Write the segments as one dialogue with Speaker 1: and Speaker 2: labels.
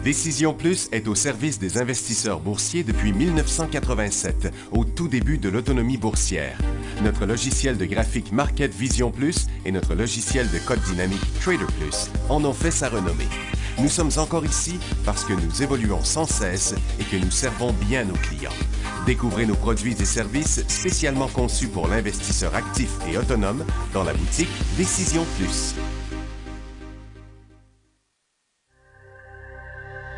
Speaker 1: Décision Plus est au service des investisseurs boursiers depuis 1987, au tout début de l'autonomie boursière. Notre logiciel de graphique Market Vision Plus et notre logiciel de code dynamique Trader Plus en ont fait sa renommée. Nous sommes encore ici parce que nous évoluons sans cesse et que nous servons bien nos clients. Découvrez nos produits et services spécialement conçus pour l'investisseur actif et autonome dans la boutique Décision Plus.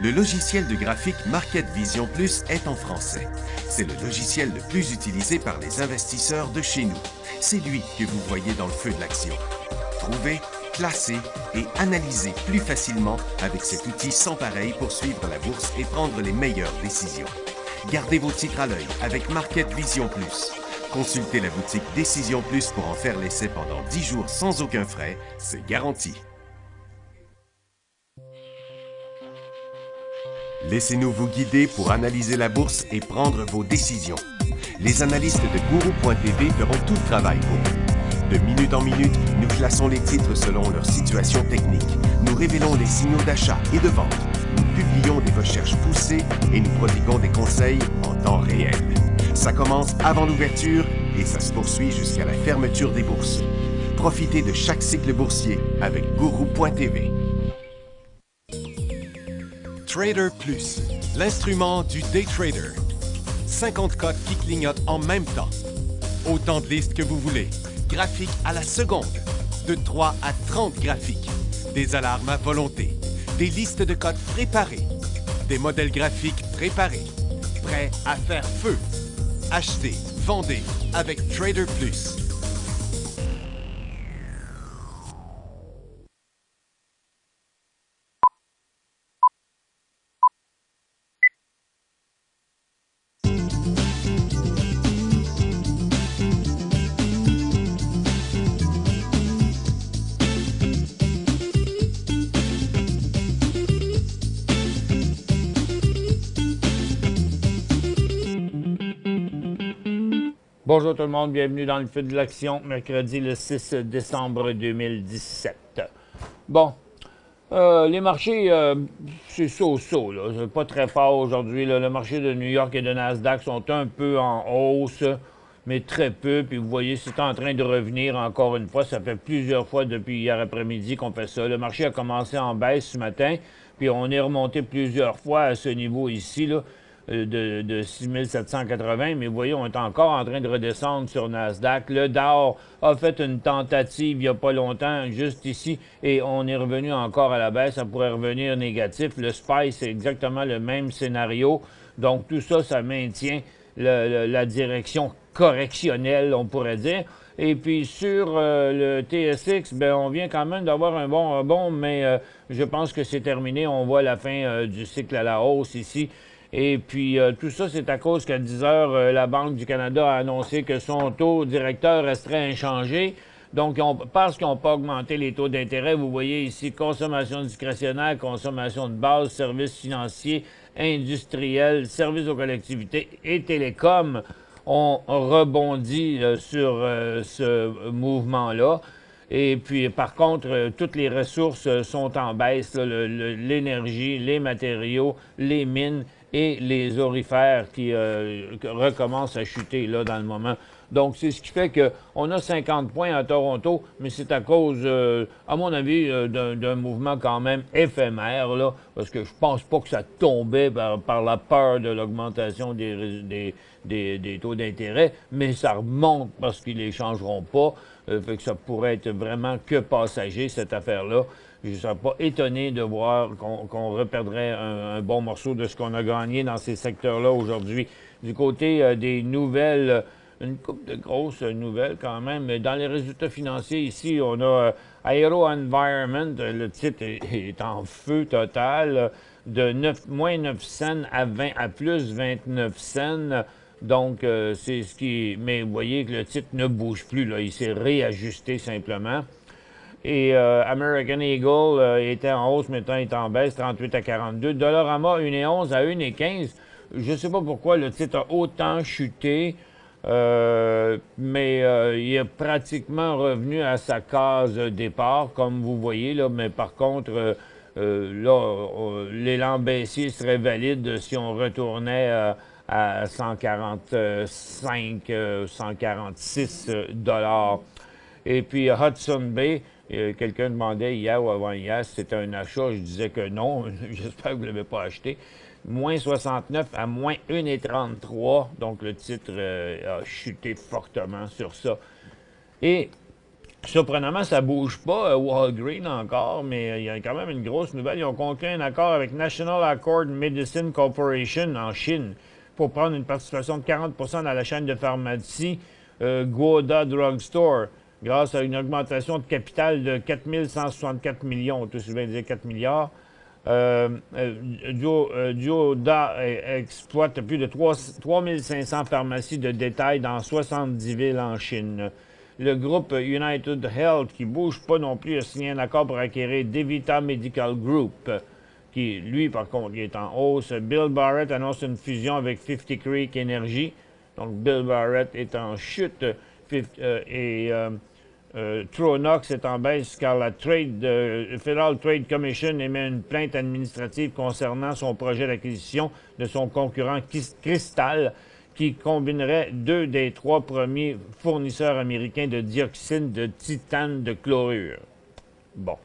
Speaker 1: Le logiciel de graphique Market Vision Plus est en français. C'est le logiciel le plus utilisé par les investisseurs de chez nous. C'est lui que vous voyez dans le feu de l'action. Trouvez, classez et analysez plus facilement avec cet outil sans pareil pour suivre la bourse et prendre les meilleures décisions. Gardez vos titres à l'œil avec Market Vision Plus. Consultez la boutique Décision Plus pour en faire l'essai pendant 10 jours sans aucun frais, c'est garanti. Laissez-nous vous guider pour analyser la bourse et prendre vos décisions. Les analystes de Guru.tv feront tout le travail pour vous. De minute en minute, nous classons les titres selon leur situation technique. Nous révélons les signaux d'achat et de vente. Nous publions des recherches poussées et nous prodiguons des conseils en temps réel. Ça commence avant l'ouverture et ça se poursuit jusqu'à la fermeture des bourses. Profitez de chaque cycle boursier avec Guru.tv. Trader Plus, l'instrument du day trader. 50 cotes qui clignotent en même temps. Autant de listes que vous voulez. Graphiques à la seconde. De 3 à 30 graphiques. Des alarmes à volonté. Des listes de cotes préparées. Des modèles graphiques préparés. Prêts à faire feu. Achetez, vendez avec Trader Plus.
Speaker 2: Bonjour tout le monde, bienvenue dans le feu de l'action, mercredi le 6 décembre 2017. Bon, les marchés, c'est so-so, là, c'est pas très fort aujourd'hui. Le marché de New York et de Nasdaq sont un peu en hausse, mais très peu. Puis vous voyez, c'est en train de revenir encore une fois. Ça fait plusieurs fois depuis hier après-midi qu'on fait ça. Le marché a commencé en baisse ce matin, puis on est remonté plusieurs fois à ce niveau ici, là. De 6780, mais vous voyez, on est encore en train de redescendre sur Nasdaq. Le Dow a fait une tentative il n'y a pas longtemps, juste ici, et on est revenu encore à la baisse. Ça pourrait revenir négatif. Le SPY, c'est exactement le même scénario. Donc, tout ça, ça maintient la direction correctionnelle, on pourrait dire. Et puis, sur le TSX, ben, on vient quand même d'avoir un bon rebond, mais je pense que c'est terminé. On voit la fin du cycle à la hausse ici. Et puis, tout ça, c'est à cause qu'à 10 heures, la Banque du Canada a annoncé que son taux directeur resterait inchangé. Donc, parce qu'ils n'ont pas augmenté les taux d'intérêt, vous voyez ici, consommation discrétionnaire, consommation de base, services financiers, industriels, services aux collectivités et télécoms ont rebondi sur ce mouvement-là. Et puis, par contre, toutes les ressources sont en baisse, l'énergie, les matériaux, les mines et les aurifères qui recommencent à chuter là dans le moment. Donc, c'est ce qui fait qu'on a 50 points à Toronto, mais c'est à cause, à mon avis, d'un mouvement quand même éphémère, là, parce que je pense pas que ça tombait par la peur de l'augmentation des taux d'intérêt, mais ça remonte parce qu'ils les changeront pas. Fait que ça pourrait être vraiment que passager, cette affaire-là. Je ne serais pas étonné de voir qu'on reperdrait un bon morceau de ce qu'on a gagné dans ces secteurs-là aujourd'hui. Du côté des nouvelles, une couple de grosses nouvelles quand même. Mais dans les résultats financiers, ici, on a Aero Environment, le titre est en feu total, de moins 9 cents à plus 29 cents. Donc, c'est ce qui... Mais vous voyez que le titre ne bouge plus, là. Il s'est réajusté simplement. Et American Eagle était en hausse, maintenant il est en baisse, 38 à 42. Dollarama, 1,11 à 1,15. Je ne sais pas pourquoi le titre a autant chuté, mais il est pratiquement revenu à sa case départ, comme vous voyez, là. Mais par contre, l'élan baissier serait valide si on retournait à 145, 146 dollars. Et puis Hudson Bay, quelqu'un demandait hier ou avant-hier si c'était un achat. Je disais que non. J'espère que vous ne l'avez pas acheté. Moins 69 à moins 1,33. Donc le titre a chuté fortement sur ça. Et surprenamment, ça ne bouge pas, Walgreens encore, mais il y a quand même une grosse nouvelle. Ils ont conclu un accord avec National Accord Medicine Corporation en Chine pour prendre une participation de 40 dans la chaîne de pharmacie Guoda Drugstore, grâce à une augmentation de capital de 4 164 millions, tout je viens de dire 4 milliards. Guoda exploite plus de 3 500 pharmacies de détail dans 70 villes en Chine. Le groupe United Health, qui ne bouge pas non plus, a signé un accord pour acquérir Devita Medical Group, qui, lui, par contre, est en hausse. Bill Barrett annonce une fusion avec 50 Creek Energy. Donc, Bill Barrett est en chute Tronox est en baisse car la Federal Trade Commission émet une plainte administrative concernant son projet d'acquisition de son concurrent Crystal, qui combinerait 2 des 3 premiers fournisseurs américains de dioxyde de titane de chlorure. Bon.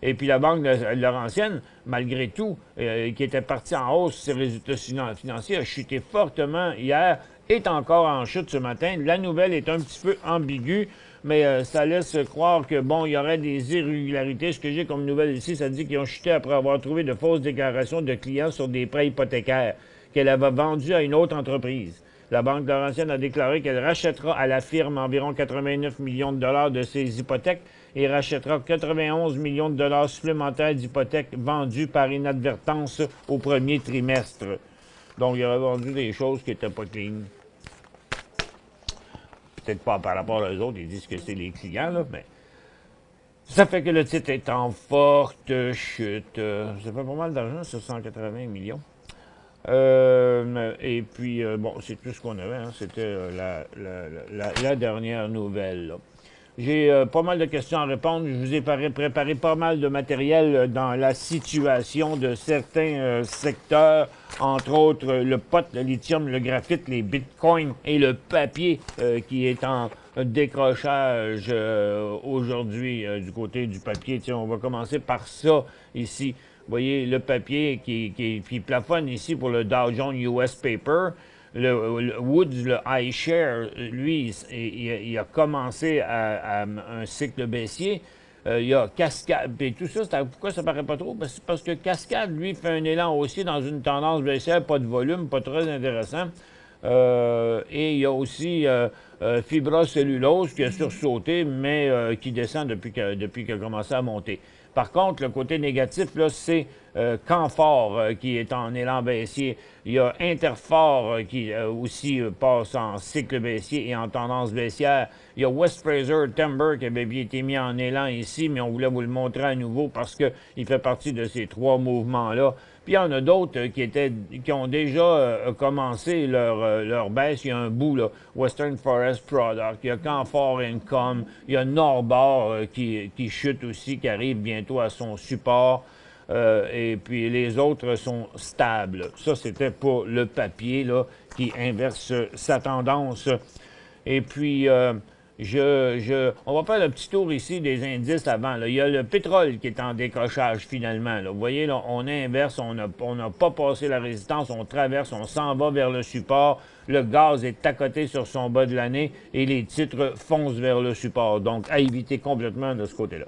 Speaker 2: Et puis la Banque de Laurentienne, malgré tout, qui était partie en hausse, ses résultats financiers, a chuté fortement hier, est encore en chute ce matin. La nouvelle est un petit peu ambiguë, mais ça laisse croire que, bon, il y aurait des irrégularités. Ce que j'ai comme nouvelle ici, ça dit qu'ils ont chuté après avoir trouvé de fausses déclarations de clients sur des prêts hypothécaires qu'elle avait vendus à une autre entreprise. La Banque Laurentienne a déclaré qu'elle rachètera à la firme environ 89 millions de dollars de ses hypothèques et rachètera 91 millions de dollars supplémentaires d'hypothèques vendues par inadvertance au premier trimestre. Donc, il aurait vendu des choses qui n'étaient pas clean. Peut-être pas par rapport aux autres, ils disent que c'est les clients, là, mais ça fait que le titre est en forte chute. Ça fait pas mal d'argent, sur 180 millions. Et puis, bon, c'est tout ce qu'on avait. Hein. C'était la dernière nouvelle. Là. J'ai pas mal de questions à répondre. Je vous ai préparé pas mal de matériel dans la situation de certains secteurs, entre autres le pot, le lithium, le graphite, les bitcoins et le papier qui est en décrochage aujourd'hui du côté du papier. Tiens, on va commencer par ça ici. Vous voyez le papier qui plafonne ici pour le Dow Jones US Paper. Le Woods, le iShare, lui, il a commencé à un cycle baissier. Il y a Cascade, et tout ça, pourquoi ça paraît pas trop? Parce que Cascade, lui, fait un élan haussier dans une tendance baissière, pas de volume, pas très intéressant. Et il y a aussi Fibra Cellulose qui a sursauté, mais qui descend depuis qu'il a commencé à monter. Par contre, le côté négatif, là, c'est Canfor qui est en élan baissier. Il y a Interfor qui aussi passe en cycle baissier et en tendance baissière. Il y a West Fraser Timber qui avait été mis en élan ici, mais on voulait vous le montrer à nouveau parce qu'il fait partie de ces 3 mouvements-là. Puis il y en a d'autres qui ont déjà commencé leur baisse. Il y a un bout, là, Western Forest Product, il y a Canfor Income, il y a Norbord qui chute aussi, qui arrive bientôt à son support. Et puis les autres sont stables. Ça, c'était pour le papier là, qui inverse sa tendance. Et puis, on va faire le petit tour ici des indices avant. Là. Il y a le pétrole qui est en décrochage finalement. Là. Vous voyez, là, on inverse, on n'a pas passé la résistance, on traverse, on s'en va vers le support. Le gaz est à côté sur son bas de l'année et les titres foncent vers le support. Donc, à éviter complètement de ce côté-là.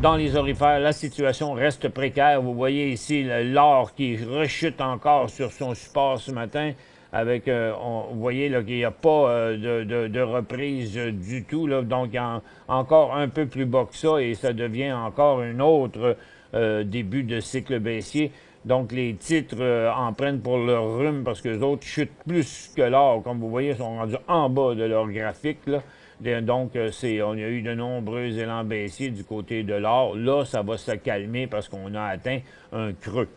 Speaker 2: Dans les orifères, la situation reste précaire. Vous voyez ici l'or qui rechute encore sur son support ce matin. Avec, vous voyez là, qu'il n'y a pas de reprise du tout. Là, donc, encore un peu plus bas que ça et ça devient encore un autre début de cycle baissier. Donc, les titres en prennent pour leur rhume parce que les autres chutent plus que l'or. Comme vous voyez, ils sont rendus en bas de leur graphique. Là. Donc, on a eu de nombreux élans baissiers du côté de l'or. Là, ça va se calmer parce qu'on a atteint un creux.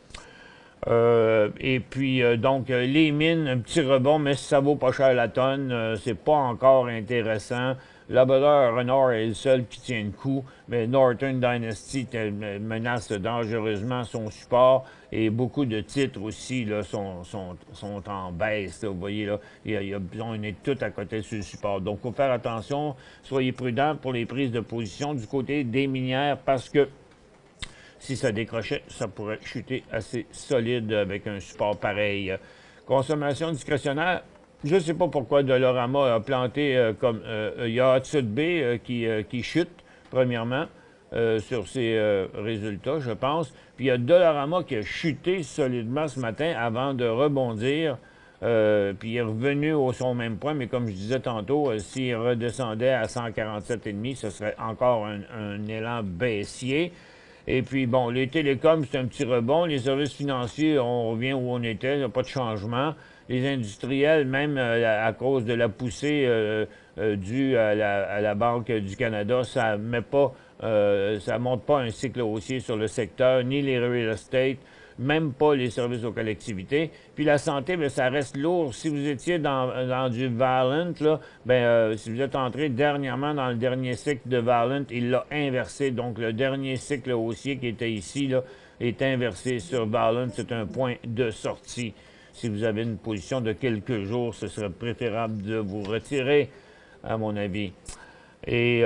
Speaker 2: Et puis, donc, les mines, un petit rebond, mais ça vaut pas cher la tonne. C'est pas encore intéressant. Labrador Renard est le seul qui tient le coup, mais Northern Dynasty menace dangereusement son support et beaucoup de titres aussi là, sont en baisse. Là, vous voyez, là, on est tout à côté sur le support. Donc, il faut faire attention, soyez prudents pour les prises de position du côté des minières parce que si ça décrochait, ça pourrait chuter assez solide avec un support pareil. Consommation discrétionnaire, je ne sais pas pourquoi Dollarama a planté comme... il y a Hudson-Bay qui chute, premièrement, sur ses résultats, je pense. Puis il y a Dollarama qui a chuté solidement ce matin avant de rebondir. Puis il est revenu au son même point, mais comme je disais tantôt, s'il redescendait à 147,5, ce serait encore un élan baissier. Et puis, bon, les télécoms, c'est un petit rebond. Les services financiers, on revient où on était, il n'y a pas de changement. Les industriels, même à cause de la poussée due à la Banque du Canada, ça monte pas un cycle haussier sur le secteur, ni les real estate, même pas les services aux collectivités. Puis la santé, bien, ça reste lourd. Si vous étiez dans du Valent, là, si vous êtes entré dernièrement dans le dernier cycle de Valent, il l'a inversé. Donc, le dernier cycle haussier qui était ici là, est inversé sur Valent. C'est un point de sortie. Si vous avez une position de quelques jours, ce serait préférable de vous retirer, à mon avis. Et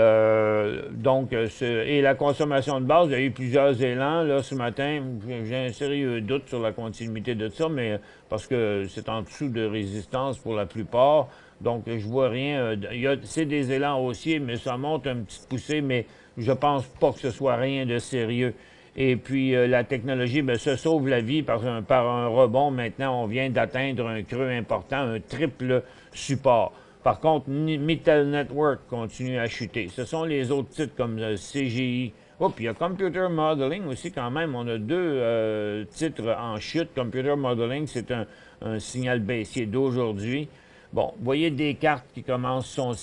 Speaker 2: donc, et la consommation de base, il y a eu plusieurs élans. Là, ce matin, j'ai un sérieux doute sur la continuité de ça, mais parce que c'est en dessous de résistance pour la plupart. Donc, je vois rien. C'est des élans haussiers, mais ça monte une petite poussée, mais je pense pas que ce soit rien de sérieux. Et puis, la technologie se sauve la vie par un rebond. Maintenant, on vient d'atteindre un creux important, un triple support. Par contre, Mittal Network continue à chuter. Ce sont les autres titres comme CGI. Oh, puis il y a Computer Modeling aussi quand même. On a deux titres en chute. Computer Modeling, c'est un signal baissier d'aujourd'hui. Bon, vous voyez des cartes qui commencent son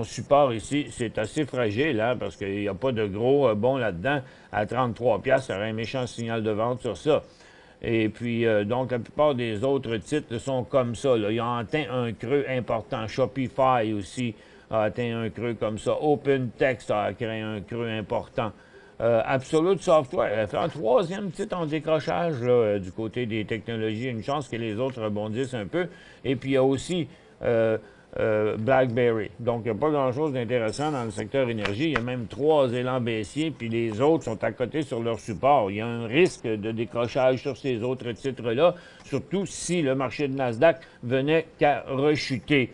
Speaker 2: support ici. C'est assez fragile, hein, parce qu'il n'y a pas de gros bond là-dedans. À 33$, ça aurait un méchant signal de vente sur ça. Et puis, donc, la plupart des autres titres sont comme ça. Là. Ils ont atteint un creux important. Shopify aussi a atteint un creux comme ça. OpenText a créé un creux important. Absolute Software a fait un troisième titre en décrochage là, du côté des technologies. Une chance que les autres rebondissent un peu. Et puis, il y a aussi BlackBerry. Donc, il n'y a pas grand-chose d'intéressant dans le secteur énergie. Il y a même 3 élans baissiers, puis les autres sont à côté sur leur support. Il y a un risque de décrochage sur ces autres titres-là, surtout si le marché de Nasdaq venait qu'à rechuter.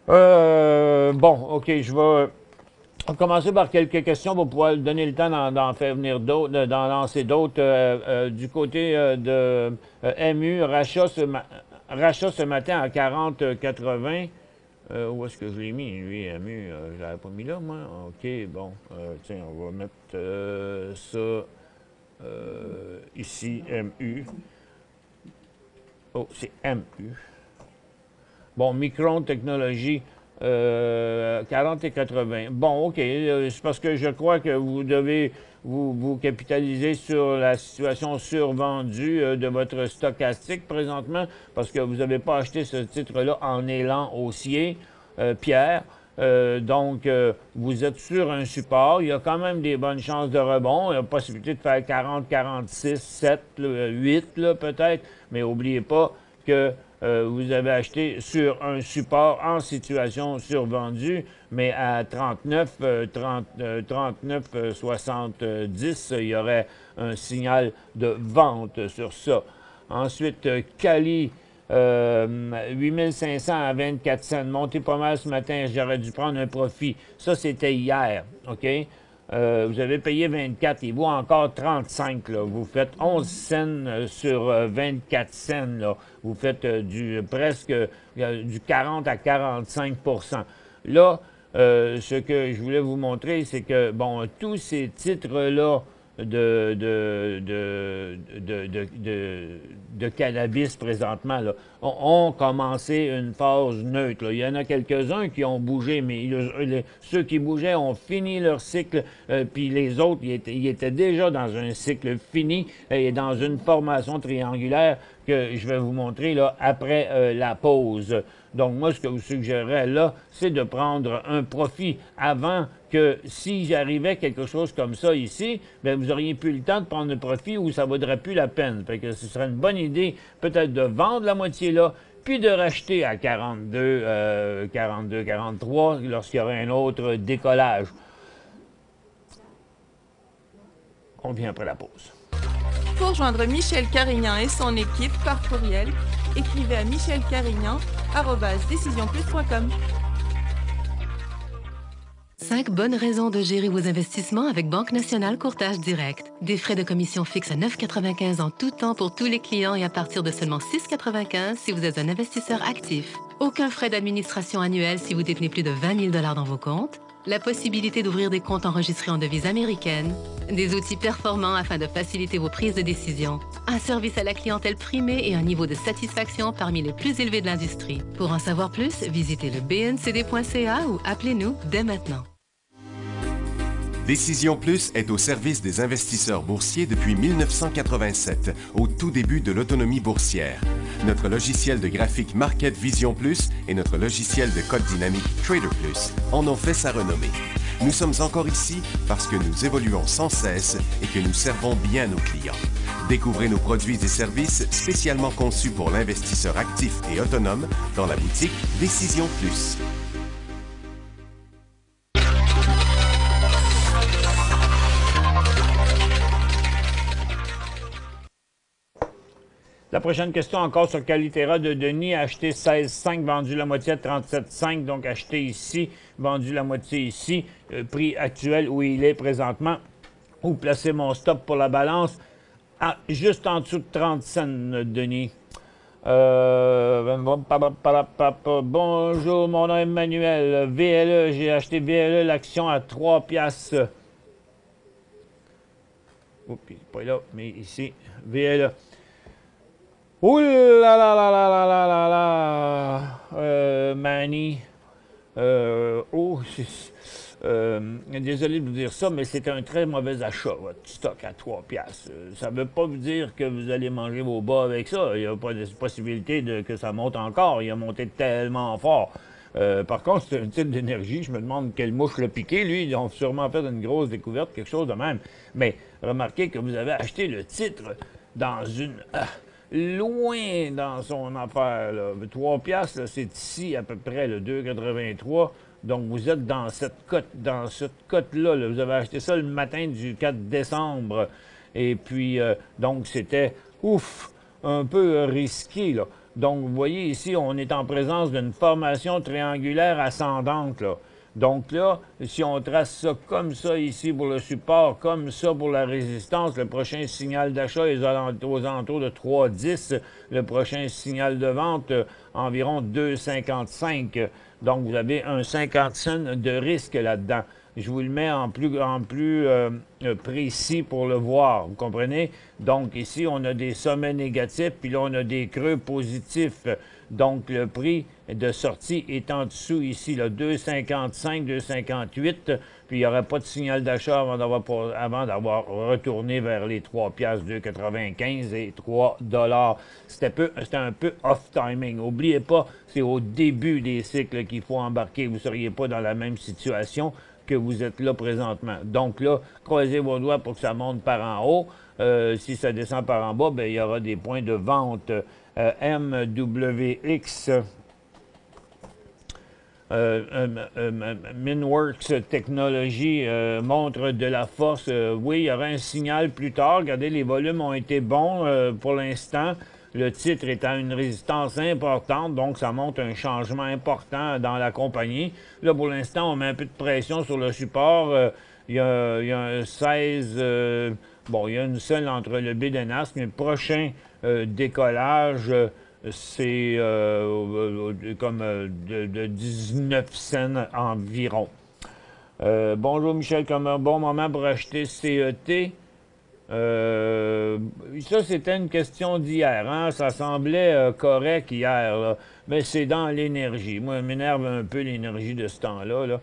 Speaker 2: Bon, OK, je vais commencer par quelques questions pour pouvoir donner le temps d'en faire venir d'autres, d'en lancer d'autres. Du côté de MU, rachat ce matin à 40,80. Où est-ce que je l'ai mis, lui, MU? Je l'avais pas mis là, moi. OK, bon. Tiens, on va mettre ça ici, MU. Oh, c'est MU. Bon, Micron Technologies, 40,80. Bon, OK. C'est parce que je crois que vous devez vous capitaliser sur la situation survendue de votre stochastique présentement, parce que vous n'avez pas acheté ce titre-là en élan haussier, Pierre. Donc, vous êtes sur un support. Il y a quand même des bonnes chances de rebond. Il y a la possibilité de faire 40, 46, 7, 8 peut-être. Mais n'oubliez pas que vous avez acheté sur un support en situation survendue, mais à 39,70, il y aurait un signal de vente sur ça. Ensuite, Cali, 8500 à 24 cents, monté pas mal ce matin, j'aurais dû prendre un profit. Ça, c'était hier, OK? Vous avez payé 24, il vaut encore 35. Là. Vous faites 11 cents sur 24 cents. Là. Vous faites presque du 40 à 45 %. Là, ce que je voulais vous montrer, c'est que, bon, tous ces titres-là de cannabis présentement là, ont commencé une phase neutre. Là. Il y en a quelques-uns qui ont bougé, mais ceux qui bougeaient ont fini leur cycle, puis les autres, ils étaient déjà dans un cycle fini et dans une formation triangulaire que je vais vous montrer là, après la pause. Donc, moi, ce que je vous suggérerais là, c'est de prendre un profit avant que, si j'arrivais quelque chose comme ça ici, bien, vous auriez plus le temps de prendre le profit ou ça ne vaudrait plus la peine. Fait que ce serait une bonne idée, peut-être, de vendre la moitié là, puis de racheter à 42, 43 lorsqu'il y aurait un autre décollage. On vient après la pause.
Speaker 3: Pour joindre Michel Carignan et son équipe par courriel, écrivez à michelcarignan@decisionplus.com.
Speaker 4: 5 bonnes raisons de gérer vos investissements avec Banque Nationale Courtage Direct. Des frais de commission fixes à 9,95 en tout temps pour tous les clients et à partir de seulement 6,95 si vous êtes un investisseur actif. Aucun frais d'administration annuel si vous détenez plus de 20 000 $ dans vos comptes. La possibilité d'ouvrir des comptes enregistrés en devise américaine. Des outils performants afin de faciliter vos prises de décision. Un service à la clientèle primé et un niveau de satisfaction parmi les plus élevés de l'industrie. Pour en savoir plus, visitez le bncd.ca ou appelez-nous dès maintenant.
Speaker 1: Décision Plus est au service des investisseurs boursiers depuis 1987, au tout début de l'autonomie boursière. Notre logiciel de graphique Market Vision Plus et notre logiciel de code dynamique Trader Plus en ont fait sa renommée. Nous sommes encore ici parce que nous évoluons sans cesse et que nous servons bien nos clients. Découvrez nos produits et services spécialement conçus pour l'investisseur actif et autonome dans la boutique Décision Plus.
Speaker 2: La prochaine question encore sur Calitera de Denis, acheté 16,5, vendu la moitié à 37,5, donc acheté ici, vendu la moitié ici, prix actuel où il est présentement, ou placer mon stop pour la balance, juste en dessous de 30 cents, Denis. Bonjour, mon nom est Emmanuel, VLE, j'ai acheté VLE, l'action à 3 piastres. Oups, il n'est pas là, mais ici, VLE. Ouh là là là là là là là là, Manny. Désolé de vous dire ça, mais c'est un très mauvais achat, votre stock à 3 piastres. Ça ne veut pas vous dire que vous allez manger vos bas avec ça. Il n'y a pas de possibilité que ça monte encore. Il a monté tellement fort. Par contre, c'est un type d'énergie. Je me demande quelle mouche l'a piqué. Lui, ils ont sûrement fait une grosse découverte, quelque chose de même. Mais remarquez que vous avez acheté le titre dans une... loin dans son affaire. Là. 3 piastres, c'est ici à peu près le 2,83. Donc, vous êtes dans cette cote-là. Là. Vous avez acheté ça le matin du 4 décembre. Et puis, donc, c'était, un peu risqué. Là. Donc, vous voyez ici, on est en présence d'une formation triangulaire ascendante. Là. Donc là, si on trace ça comme ça ici pour le support, comme ça pour la résistance, le prochain signal d'achat est aux alentours de 3,10. Le prochain signal de vente, environ 2,55. Donc, vous avez un 50 cents de risque là-dedans. Je vous le mets en plus précis pour le voir, vous comprenez? Donc, ici, on a des sommets négatifs, puis là, on a des creux positifs. Donc, le prix de sortie est en dessous ici, là, 2,55, 2,58, puis il n'y aurait pas de signal d'achat avant d'avoir retourné vers les 3 piastres, 2,95 et 3 $. C'était un peu off-timing. N'oubliez pas, c'est au début des cycles qu'il faut embarquer. Vous ne seriez pas dans la même situation que vous êtes là présentement. Donc là, croisez vos doigts pour que ça monte par en haut. Si ça descend par en bas, bien, il y aura des points de vente. MWX, Minworks Technologies montre de la force. Oui, il y aura un signal plus tard. Regardez, les volumes ont été bons pour l'instant. Le titre est à une résistance importante, donc ça montre un changement important dans la compagnie. Là, pour l'instant, on met un peu de pression sur le support. Il y a un 16... bon, il y a une seule entre le bid et ask, mais le prochain décollage, c'est comme de 19 cents environ. Bonjour Michel, comme un bon moment pour acheter CET. Ça, c'était une question d'hier. Hein? Ça semblait correct hier, là. Mais c'est dans l'énergie. Moi, m'énerve un peu l'énergie de ce temps-là. Là.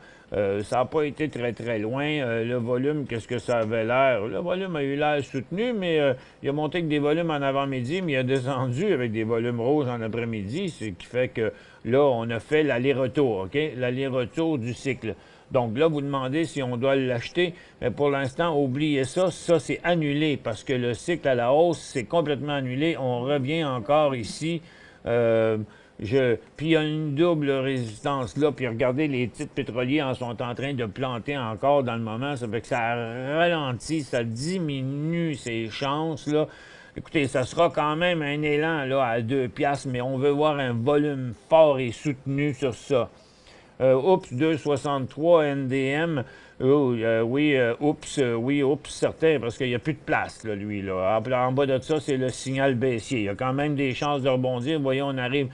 Speaker 2: Ça n'a pas été très, très loin. Le volume, qu'est-ce que ça avait l'air? Le volume a eu l'air soutenu, mais il a monté avec des volumes en avant-midi, mais il a descendu avec des volumes rouges en après-midi, ce qui fait que là, on a fait l'aller-retour, OK? L'aller-retour du cycle. Donc là, vous demandez si on doit l'acheter, mais pour l'instant, oubliez ça. Ça, c'est annulé parce que le cycle à la hausse, c'est complètement annulé. On revient encore ici. Puis il y a une double résistance là. Puis regardez, les titres pétroliers en sont en train de planter encore dans le moment. Ça fait que ça ralentit, ça diminue ses chances, là. Écoutez, ça sera quand même un élan là, à 2 piastres, mais on veut voir un volume fort et soutenu sur ça. Oups, 2,63 NDM. Oups, certain, parce qu'il n'y a plus de place, là, lui. Là. En bas de ça, c'est le signal baissier. Il y a quand même des chances de rebondir. Vous voyez, on arrive,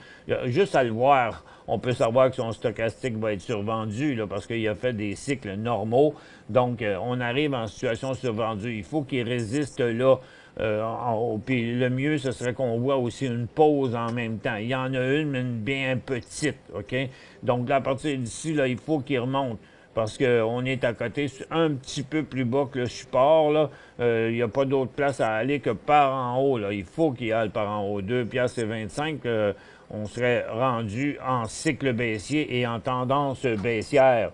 Speaker 2: juste à le voir, on peut savoir que son stochastique va être survendu, là, parce qu'il a fait des cycles normaux. Donc, on arrive en situation survendue. Il faut qu'il résiste là. Puis le mieux, ce serait qu'on voit aussi une pause en même temps. Il y en a une, mais une bien petite, OK? Donc, là, à partir d'ici, là, il faut qu'il remonte parce qu'on est à côté, un petit peu plus bas que le support, là. Il n'y a pas d'autre place à aller que par en haut, là. Il faut qu'il aille par en haut. 2 piastres et 25, on serait rendu en cycle baissier et en tendance baissière.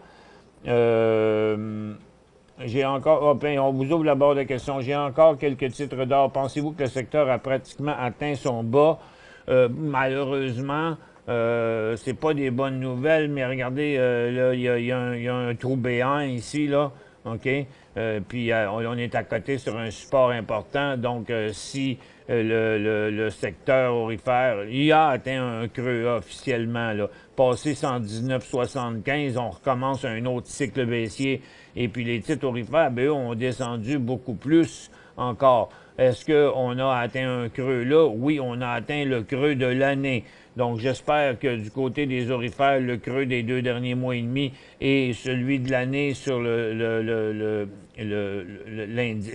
Speaker 2: J'ai encore, on vous ouvre la barre de questions. J'ai encore quelques titres d'or. Pensez-vous que le secteur a pratiquement atteint son bas? Malheureusement, c'est pas des bonnes nouvelles, mais regardez, là, il y a un trou béant ici, là, OK? Puis on est à côté sur un support important. Donc, si le secteur aurifère, il a atteint un creux officiellement, là. Passé 119,75, on recommence un autre cycle baissier. Et puis les titres aurifères, bien, eux, ont descendu beaucoup plus encore. Est-ce qu'on a atteint un creux là? Oui, on a atteint le creux de l'année. Donc, j'espère que du côté des aurifères, le creux des 2 derniers mois et demi et celui de l'année sur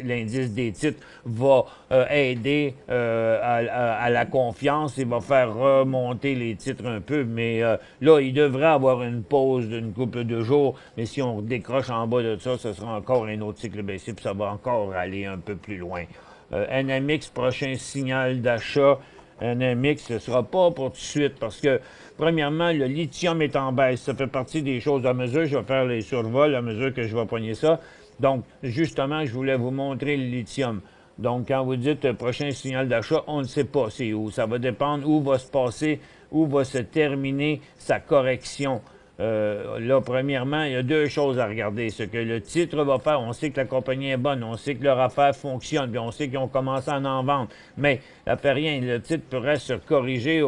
Speaker 2: l'indice des titres va aider à la confiance et va faire remonter les titres un peu. Mais là, il devrait avoir une pause d'une couple de jours. Mais si on décroche en bas de ça, ce sera encore un autre cycle baissier, puis ça va encore aller un peu plus loin. NMX, prochain signal d'achat. NMX, ce ne sera pas pour tout de suite parce que, premièrement, le lithium est en baisse. Ça fait partie des choses à mesure. Je vais faire les survols à mesure que je vais pogner ça. Donc, justement, je voulais vous montrer le lithium. Donc, quand vous dites prochain signal d'achat, on ne sait pas c'est où. Ça va dépendre où va se passer, où va se terminer sa correction. Là, premièrement, il y a 2 choses à regarder. Ce que le titre va faire, on sait que la compagnie est bonne, on sait que leur affaire fonctionne, puis on sait qu'ils ont commencé à en vendre. Mais ça fait rien. Le titre pourrait se corriger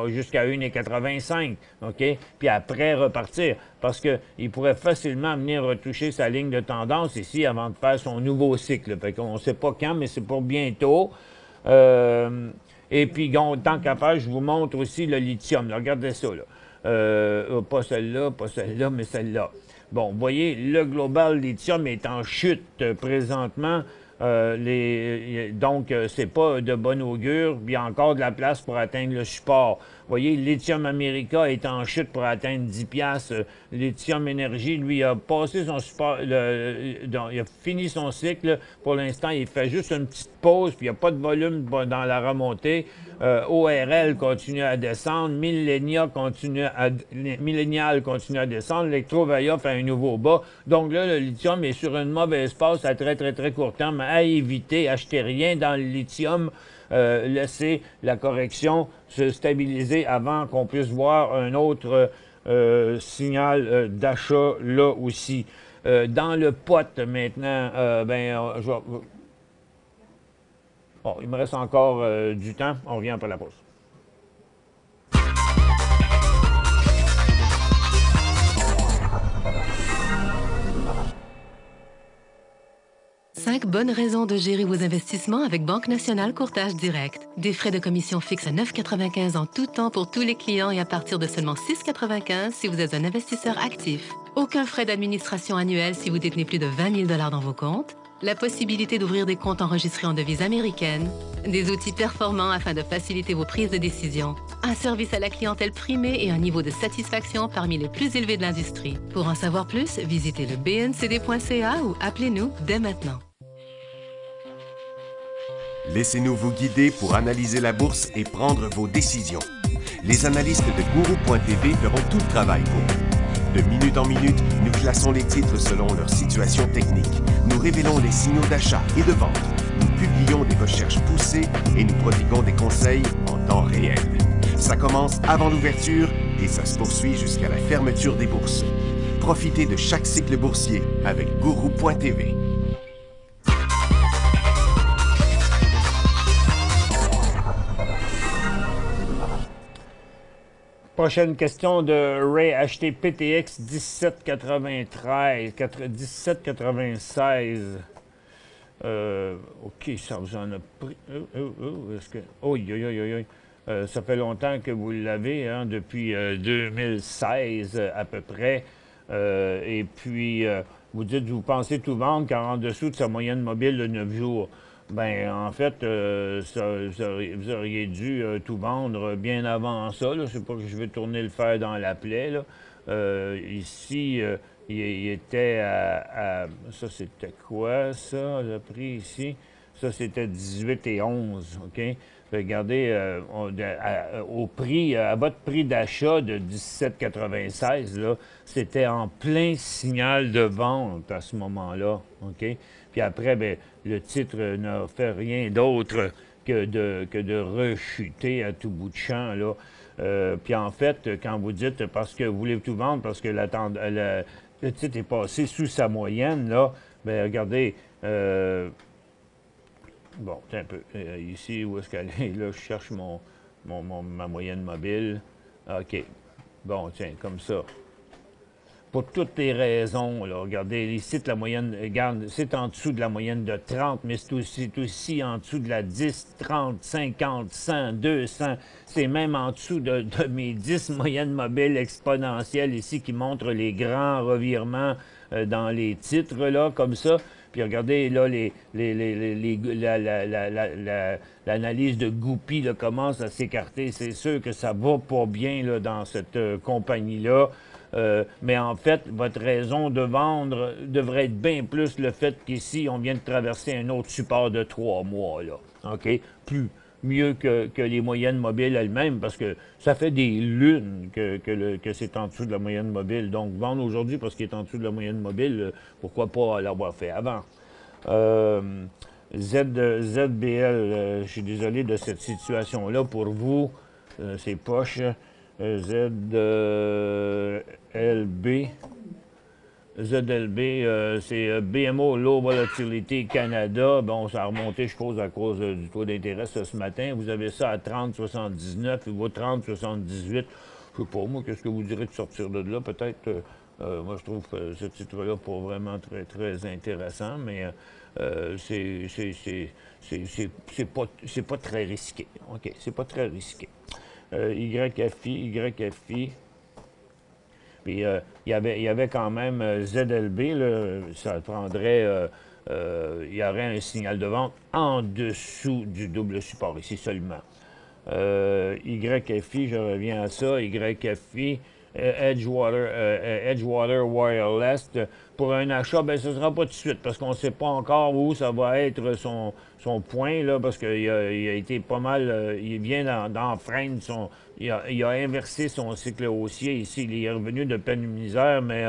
Speaker 2: jusqu'à 1,85, OK? Puis après repartir. Parce qu'il pourrait facilement venir retoucher sa ligne de tendance ici avant de faire son nouveau cycle. Fait qu'on ne sait pas quand, mais c'est pour bientôt. Et puis, tant qu'à faire, je vous montre aussi le lithium. Là, regardez ça, là. Pas celle-là, mais celle-là. Bon, vous voyez, le Global Lithium est en chute présentement. Donc, c'est pas de bon augure. Il y a encore de la place pour atteindre le support. Vous voyez, Lithium America est en chute pour atteindre 10 piastres. Lithium Énergie, lui, a passé son support. Il a fini son cycle. Pour l'instant, il fait juste une petite pause, puis il n'y a pas de volume dans la remontée. ORL continue à descendre. Millennial continue à descendre. Electrovaya fait un nouveau bas. Donc là, le lithium est sur une mauvaise passe à très, très, très court terme. À éviter, achetez rien dans le lithium. Laissez la correction se stabiliser avant qu'on puisse voir un autre signal d'achat là aussi. Dans le pot maintenant, bon, il me reste encore du temps. On revient après la pause.
Speaker 4: 5 bonnes raisons de gérer vos investissements avec Banque Nationale Courtage Direct. Des frais de commission fixes à 9,95 en tout temps pour tous les clients et à partir de seulement 6,95 si vous êtes un investisseur actif. Aucun frais d'administration annuel si vous détenez plus de 20 000 $ dans vos comptes. la possibilité d'ouvrir des comptes enregistrés en devise américaine, des outils performants afin de faciliter vos prises de décision, un service à la clientèle primé et un niveau de satisfaction parmi les plus élevés de l'industrie. Pour en savoir plus, visitez le bncd.ca ou appelez-nous dès maintenant.
Speaker 1: Laissez-nous vous guider pour analyser la bourse et prendre vos décisions. Les analystes de Guru.tv feront tout le travail pour vous. De minute en minute, nous classons les titres selon leur situation technique. Nous révélons les signaux d'achat et de vente. Nous publions des recherches poussées et nous prodiguons des conseils en temps réel. Ça commence avant l'ouverture et ça se poursuit jusqu'à la fermeture des bourses. Profitez de chaque cycle boursier avec Guru.tv.
Speaker 2: Prochaine question de Ray, acheté PTX 1796. OK, ça vous en a pris. Est-ce que. Ça fait longtemps que vous l'avez, hein, depuis 2016 à peu près. Et puis, vous dites, vous pensez tout vendre car en dessous de sa moyenne mobile de 9 jours. Ben, en fait, vous auriez dû tout vendre bien avant ça. C'est pas que je vais tourner le fer dans la plaie. Là. Ici, il était à... Ça, c'était quoi, ça, le prix ici? Ça, c'était 18 et 11, OK? Regardez, au prix, à votre prix d'achat de 17,96, là, c'était en plein signal de vente à ce moment-là, OK? Puis après, bien, le titre n'a fait rien d'autre que de rechuter à tout bout de champ, là. Puis en fait, quand vous dites parce que vous voulez tout vendre, parce que le titre est passé sous sa moyenne, là, bien, regardez, bon, un peu, ici, où est-ce qu'elle est? Là, je cherche ma moyenne mobile. OK. Bon, tiens, comme ça. Pour toutes les raisons, là, regardez, ici, la moyenne, regarde, c'est en dessous de la moyenne de 30, mais c'est aussi en dessous de la 10, 30, 50, 100, 200. C'est même en dessous de mes 10 moyennes mobiles exponentielles ici qui montrent les grands revirements dans les titres, là, comme ça. Puis regardez, là, l'analyse de Goupy là, commence à s'écarter. C'est sûr que ça va pas bien là, dans cette compagnie-là. Mais en fait, votre raison de vendre devrait être bien plus le fait qu'ici, on vient de traverser un autre support de 3 mois, là. OK? Mieux que les moyennes mobiles elles-mêmes, parce que ça fait des lunes que c'est en dessous de la moyenne mobile. Donc, vendre aujourd'hui parce qu'il est en dessous de la moyenne mobile, pourquoi pas l'avoir fait avant? ZBL, je suis désolé de cette situation-là pour vous. C'est poche. ZLB, c'est BMO Low Volatility Canada. Bon, ça a remonté, je suppose, à cause du taux d'intérêt ce matin. Vous avez ça à 30,79, il vaut 30,78. Je sais pas, moi, qu'est-ce que vous direz de sortir de là? Peut-être, moi, je trouve ce titre-là pas vraiment très, très intéressant, mais c'est pas très risqué. OK, c'est pas très risqué. YFI. Puis il y avait quand même ZLB, là, ça prendrait, il y aurait un signal de vente en dessous du double support, ici seulement. YFI, je reviens à ça, YFI, Edgewater Wireless. Pour un achat, bien, ce ne sera pas tout de suite, parce qu'on ne sait pas encore où ça va être son point, là, parce qu'il a été pas mal, il vient d'enfreindre il a inversé son cycle haussier ici. Il est revenu de peine misère, mais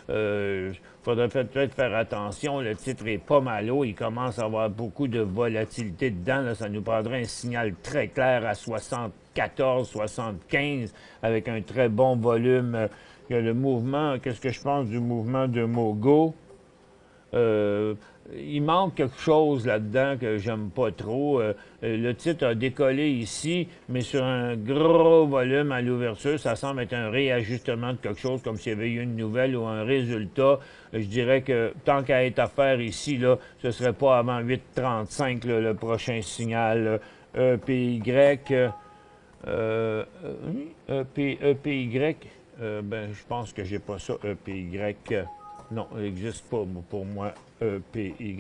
Speaker 2: il faudrait peut-être faire attention. Le titre est pas mal haut. Il commence à avoir beaucoup de volatilité dedans. Là. Ça nous prendrait un signal très clair à 74, 75, avec un très bon volume. Le mouvement, qu'est-ce que je pense du mouvement de Mogo? Il manque quelque chose là-dedans que j'aime pas trop. Le titre a décollé ici, mais sur un gros volume à l'ouverture, ça semble être un réajustement de quelque chose, comme s'il y avait eu une nouvelle ou un résultat. Je dirais que tant qu'à être à faire ici, là, ce serait pas avant 8,35 le prochain signal. EPY, EPY, ben, je pense que j'ai pas ça, EPY. Non, il n'existe pas pour moi, EPY.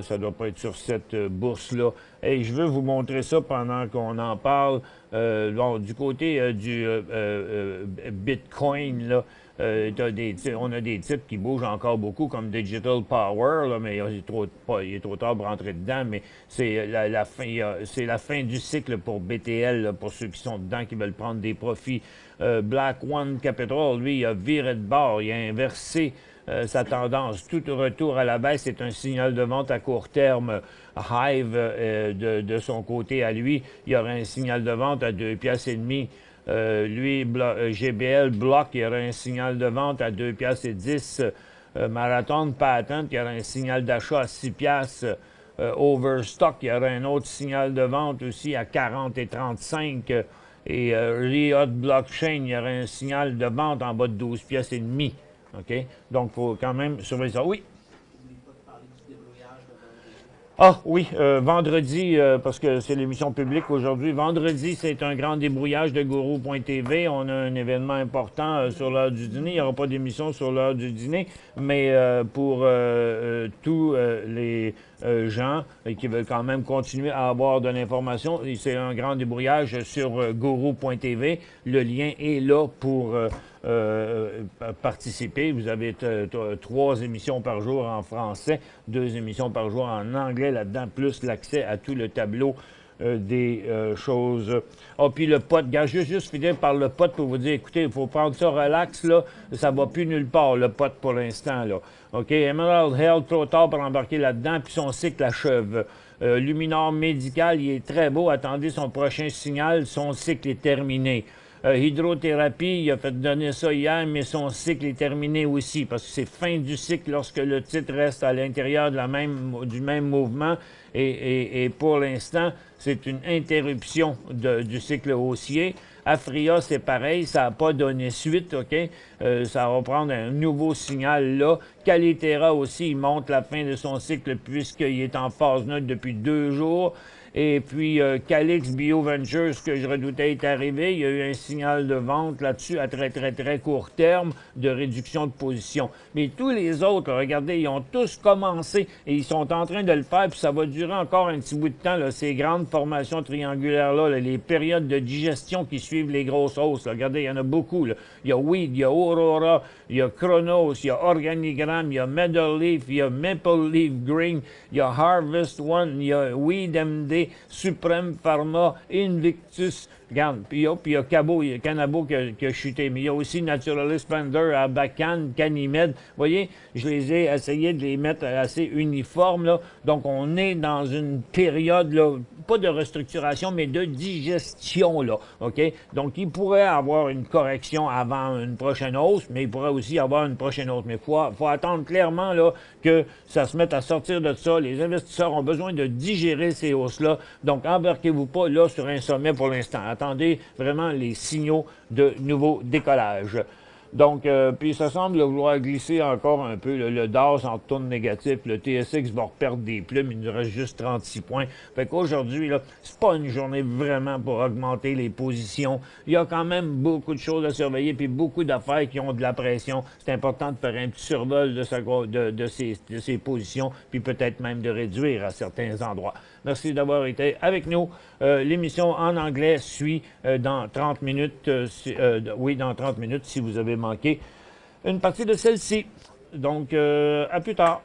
Speaker 2: Ça ne doit pas être sur cette bourse-là. Et je veux vous montrer ça pendant qu'on en parle. Bon, du côté du Bitcoin, là, on a des titres qui bougent encore beaucoup, comme Digital Power, là, mais il est trop tard pour rentrer dedans, mais c'est la fin du cycle pour BTL, là, pour ceux qui sont dedans, qui veulent prendre des profits. Black One Capital, lui, il a viré de bord, il a inversé sa tendance. Tout retour à la baisse est un signal de vente à court terme. Hive, de son côté à lui, il y aurait un signal de vente à 2,5 piastres. Lui, GBL Block, il y aurait un signal de vente à 2,10 piastres. Marathon Patent, il y aurait un signal d'achat à 6 piastres. Overstock, il y aurait un autre signal de vente aussi à 40 et 35. Et Riot Blockchain, il y aurait un signal de vente en bas de 12 piastres et demi. OK? Donc, il faut quand même surveiller ça. Oui? Ah oui, vendredi, parce que c'est l'émission publique aujourd'hui, vendredi, c'est un grand débrouillage de Gourou.tv. On a un événement important sur l'heure du dîner. Il n'y aura pas d'émission sur l'heure du dîner, mais pour tous les gens qui veulent quand même continuer à avoir de l'information, c'est un grand débrouillage sur Gourou.tv. Le lien est là pour participer. Vous avez 3 émissions par jour en français, 2 émissions par jour en anglais là-dedans, plus l'accès à tout le tableau des choses. Ah, puis le pot, gars, juste finir par le pot pour vous dire, écoutez, il faut prendre ça relax, là, ça va plus nulle part, le pot pour l'instant, là. OK, Emerald Health, trop tard pour embarquer là-dedans, puis son cycle achève. Luminor Médical, il est très beau, attendez son prochain signal, son cycle est terminé. Hydrothérapie, il a fait donner ça hier, mais son cycle est terminé aussi, parce que c'est fin du cycle lorsque le titre reste à l'intérieur du même mouvement. Et pour l'instant, c'est une interruption du cycle haussier. Afria, c'est pareil, ça n'a pas donné suite, OK? Ça va prendre un nouveau signal là. Calitera aussi, il montre la fin de son cycle puisqu'il est en phase neutre depuis 2 jours. Et puis, Calix BioVentures, ce que je redoutais, est arrivé. Il y a eu un signal de vente là-dessus à très, très, très court terme de réduction de position. Mais tous les autres, là, regardez, ils ont tous commencé et ils sont en train de le faire, puis ça va durer encore un petit bout de temps, là, ces grandes formations triangulaires-là, là, les périodes de digestion qui suivent les grosses hausses. Là. Regardez, il y en a beaucoup. Là. Il y a Weed, il y a Aurora, il y a Chronos, il y a Organigram, il y a Meadow Leaf, il y a Maple Leaf Green, il y a Harvest One, il y a Weed MD, Supreme Pharma, Invictus, regarde, puis il y a Canabo qui a chuté, mais il y a aussi Naturalist Spender, Abacan, Canimed. Vous voyez, je les ai essayé de les mettre assez uniformes, là. Donc, on est dans une période, là, pas de restructuration, mais de digestion, là, OK? Donc, il pourrait avoir une correction avant une prochaine hausse, mais il pourrait aussi avoir une prochaine hausse. Mais il faut attendre clairement, là, que ça se mette à sortir de ça. Les investisseurs ont besoin de digérer ces hausses-là. Donc, embarquez-vous pas, là, sur un sommet pour l'instant. Attendez vraiment les signaux de nouveau décollage. Donc, puis ça semble vouloir glisser encore un peu. Le DAS en tourne négatif. Le TSX va reperdre des plumes. Il nous reste juste 36 points. Fait qu'aujourd'hui, là, c'est pas une journée vraiment pour augmenter les positions. Il y a quand même beaucoup de choses à surveiller puis beaucoup d'affaires qui ont de la pression. C'est important de faire un petit survol de ces positions puis peut-être même de réduire à certains endroits. Merci d'avoir été avec nous. L'émission en anglais suit dans 30 minutes. Oui, dans 30 minutes, si vous avez manqué une partie de celle-ci. Donc, à plus tard.